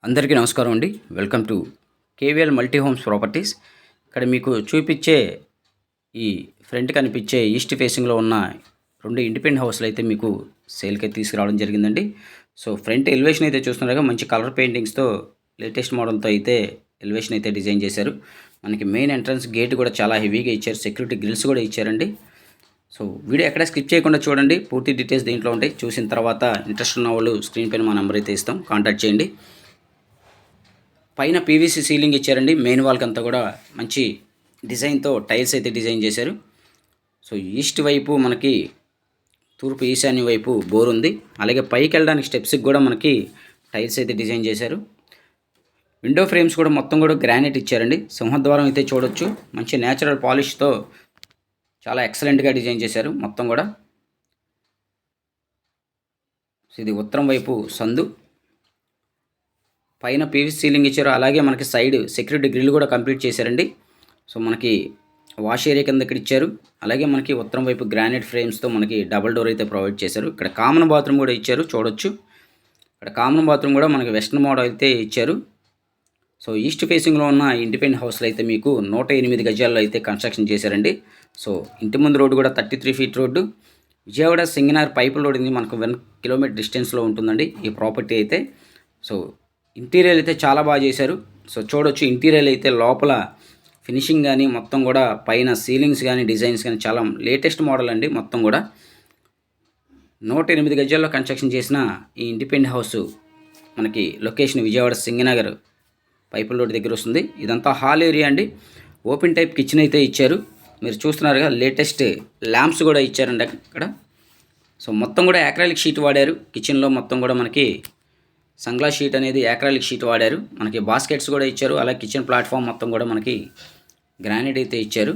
అందరికీ నమస్కారం అండి. Welcome to KVL multi homes properties. ఇక్కడ మీకు చూపించే ఈ ఫ్రంట్ కనిపించే ఈస్ట్ ఫేసింగ్లో ఉన్న 2 ఇండిపెండెంట్ హౌస్లు అయితే మీకు సేల్కి తీసుకురావడం జరిగిందండి. సో ఫ్రంట్ ఎలివేషన్ అయితే చూస్తున్నారుగా, మంచి కలర్ పెయింటింగ్స్తో లేటెస్ట్ మోడల్తో అయితే ఎలివేషన్ అయితే డిజైన్ చేశారు. మనకి మెయిన్ ఎంట్రన్స్ గేట్ కూడా చాలా హెవీగా ఇచ్చారు, సెక్యూరిటీ గ్రిల్స్ కూడా ఇచ్చారండి. సో వీడియో ఎక్కడ స్కిప్ చేయకుండా చూడండి, పూర్తి డీటెయిల్స్ దీంట్లో ఉంటాయి. చూసిన తర్వాత ఇంట్రెస్ట్ ఉన్న వాళ్ళు స్క్రీన్ పైన మా నెంబర్ అయితే ఇస్తాం, కాంటాక్ట్ చేయండి. పైన పీవీసీ సీలింగ్ ఇచ్చారండి. మెయిన్ వాల్కి అంతా కూడా మంచి డిజైన్తో టైల్స్ అయితే డిజైన్ చేశారు. సో ఈస్ట్ వైపు మనకి తూర్పు ఈశాన్య వైపు బోర్ ఉంది. అలాగే పైకి వెళ్ళడానికి స్టెప్స్కి కూడా మనకి టైల్స్ అయితే డిజైన్ చేశారు. విండో ఫ్రేమ్స్ కూడా మొత్తం కూడా గ్రానైట్ ఇచ్చారండి. సింహద్వారం అయితే చూడొచ్చు, మంచి న్యాచురల్ పాలిష్తో చాలా ఎక్సలెంట్గా డిజైన్ చేశారు మొత్తం కూడా. ఇది ఉత్తరం వైపు సందు, పైన పీవీసీ సీలింగ్ ఇచ్చారు. అలాగే మనకి సైడ్ సెక్యూరిటీ గ్రిల్ కూడా కంప్లీట్ చేశారండి. సో మనకి వాష్ ఏరియా కింద ఇక్కడ ఇచ్చారు. అలాగే మనకి ఉత్తరం వైపు గ్రానైట్ ఫ్రేమ్స్తో మనకి డబుల్ డోర్ అయితే ప్రొవైడ్ చేశారు. ఇక్కడ కామన్ బాత్రూమ్ కూడా ఇచ్చారు, చూడొచ్చు. ఇక్కడ కామన్ బాత్రూమ్ కూడా మనకి వెస్ట్రన్ మోడల్ అయితే ఇచ్చారు. సో ఈస్ట్ ఫేసింగ్లో ఉన్న ఇండిపెండెంట్ హౌస్లో అయితే మీకు 108 గజాల్లో అయితే కన్స్ట్రక్షన్ చేశారండి. సో ఇంటి ముందు రోడ్డు కూడా 33 ఫీట్ రోడ్డు. విజయవాడ సింగనార్ పైపు రోడ్ ఇది మనకు 1 కిలోమీటర్ డిస్టెన్స్లో ఉంటుందండి ఈ ప్రాపర్టీ అయితే. సో ఇంటీరియర్ అయితే చాలా బాగా చేశారు. సో చూడొచ్చు, ఇంటీరియర్ అయితే లోపల ఫినిషింగ్ కానీ మొత్తం కూడా పైన సీలింగ్స్ కానీ డిజైన్స్ కానీ చాలా లేటెస్ట్ మోడల్ అండి. మొత్తం కూడా 108 గజాల్లో కన్స్ట్రక్షన్ చేసిన ఈ ఇండిపెండెంట్ హౌస్ మనకి లొకేషన్ విజయవాడ సింగనగర్ పైపుల్ రోడ్ దగ్గర వస్తుంది. ఇదంతా హాల్ ఏరియా అండి. ఓపెన్ టైప్ కిచెన్ అయితే ఇచ్చారు, మీరు చూస్తున్నారుగా. లేటెస్ట్ ల్యాంప్స్ కూడా ఇచ్చారండి అక్కడ. సో మొత్తం కూడా యాక్రాలిక్ షీట్ వాడారు. కిచెన్లో మొత్తం కూడా మనకి సంగ్లాస్ షీట్ అనేది యాక్రాలిక్ షీట్ వాడారు. మనకి బాస్కెట్స్ కూడా ఇచ్చారు. అలాగే కిచెన్ ప్లాట్ఫామ్ మొత్తం కూడా మనకి గ్రానైట్ అయితే ఇచ్చారు.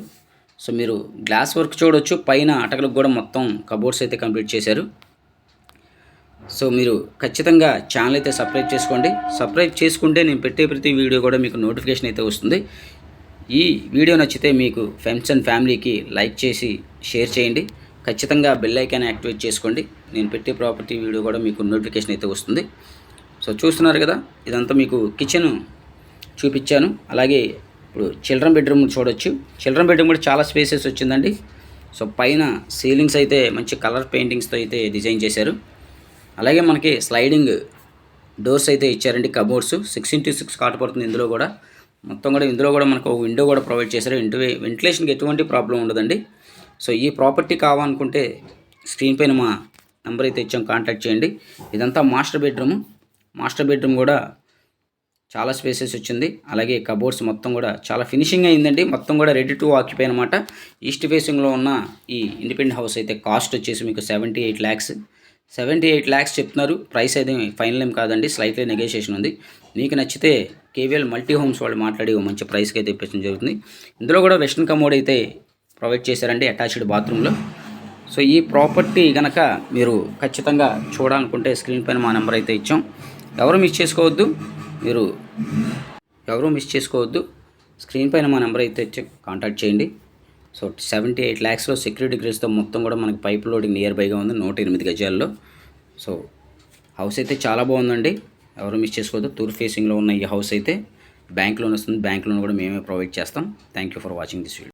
సో మీరు గ్లాస్ వర్క్ చూడొచ్చు. పైన అటకలకు కూడా మొత్తం కబోర్డ్స్ అయితే కంప్లీట్ చేశారు. సో మీరు ఖచ్చితంగా ఛానల్ అయితే సబ్స్క్రైబ్ చేసుకోండి. సబ్స్క్రైబ్ చేసుకుంటే నేను పెట్టే ప్రతి వీడియో కూడా మీకు నోటిఫికేషన్ అయితే వస్తుంది. ఈ వీడియో నచ్చితే మీకు ఫ్రెండ్స్ అండ్ ఫ్యామిలీకి లైక్ చేసి షేర్ చేయండి. ఖచ్చితంగా బెల్ ఐకాన్ యాక్టివేట్ చేసుకోండి. నేను పెట్టే ప్రాపర్టీ వీడియో కూడా మీకు నోటిఫికేషన్ అయితే వస్తుంది. సో చూస్తున్నారు కదా, ఇదంతా మీకు కిచెన్ చూపించాను. అలాగే ఇప్పుడు చిల్డ్రన్ బెడ్రూమ్ చూడొచ్చు. చిల్డ్రన్ బెడ్రూమ్ కూడా చాలా స్పేసెస్ వచ్చిందండి. సో పైన సీలింగ్స్ అయితే మంచి కలర్ పెయింటింగ్స్తో అయితే డిజైన్ చేశారు. అలాగే మనకి స్లైడింగ్ డోర్స్ అయితే ఇచ్చారండి. కబోర్డ్స్ 6x6 కాట్ పడుతుంది ఇందులో కూడా. మొత్తం కూడా ఇందులో కూడా మనకు విండో కూడా ప్రొవైడ్ చేశారు. వెంటిలేషన్కి ఎటువంటి ప్రాబ్లం ఉండదండి. సో ఈ ప్రాపర్టీ కావాలనుకుంటే స్క్రీన్ పైన మా నెంబర్ అయితే ఇచ్చాం, కాంటాక్ట్ చేయండి. ఇదంతా మాస్టర్ బెడ్రూమ్. మాస్టర్ బెడ్రూమ్ కూడా చాలా స్పేసెస్ వచ్చింది. అలాగే కబోర్డ్స్ మొత్తం కూడా చాలా ఫినిషింగ్ అయిందండి. మొత్తం కూడా రెడీ టు ఆక్యుపై అనమాట. ఈస్ట్ ఫేసింగ్లో ఉన్న ఈ ఇండిపెండెంట్ హౌస్ అయితే కాస్ట్ వచ్చేసి మీకు 78 lakhs. 78 lakhs చెప్తున్నారు. ప్రైస్ అయితే ఫైనల్ ఏం కాదండి, స్లైట్లీ నెగోషియేషన్ ఉంది. మీకు నచ్చితే కేవీఎల్ మల్టీ హోమ్స్ వాళ్ళు మాట్లాడి మంచి ప్రైస్కి అయితే ఇప్పించడం జరుగుతుంది. ఇందులో కూడా వెస్ట్రన్ కమోడ్ అయితే ప్రొవైడ్ చేశారండి అటాచ్డ్ బాత్రూంలో. సో ఈ ప్రాపర్టీ కనుక మీరు ఖచ్చితంగా చూడాలనుకుంటే స్క్రీన్ పైన మా నెంబర్ అయితే ఇచ్చాం. ఎవరు మిస్ చేసుకోవద్దు. స్క్రీన్ పైన మా నెంబర్ అయితే ఇచ్చి కాంటాక్ట్ చేయండి. సో 78 lakhsలో సెక్యూరిటీ గ్రిల్స్తో మొత్తం కూడా మనకి పైప్ లోడింగ్ నియర్ బైగా ఉంది 108 గజాల్లో. సో హౌస్ అయితే చాలా బాగుందండి, ఎవరు మిస్ చేసుకోవద్దు. తూర్పు ఫేసింగ్లో ఉన్న ఈ హౌస్ అయితే బ్యాంక్ లోన్ వస్తుంది. బ్యాంక్ లోన్ కూడా మేమే ప్రొవైడ్ చేస్తాం. Thank you for watching this video.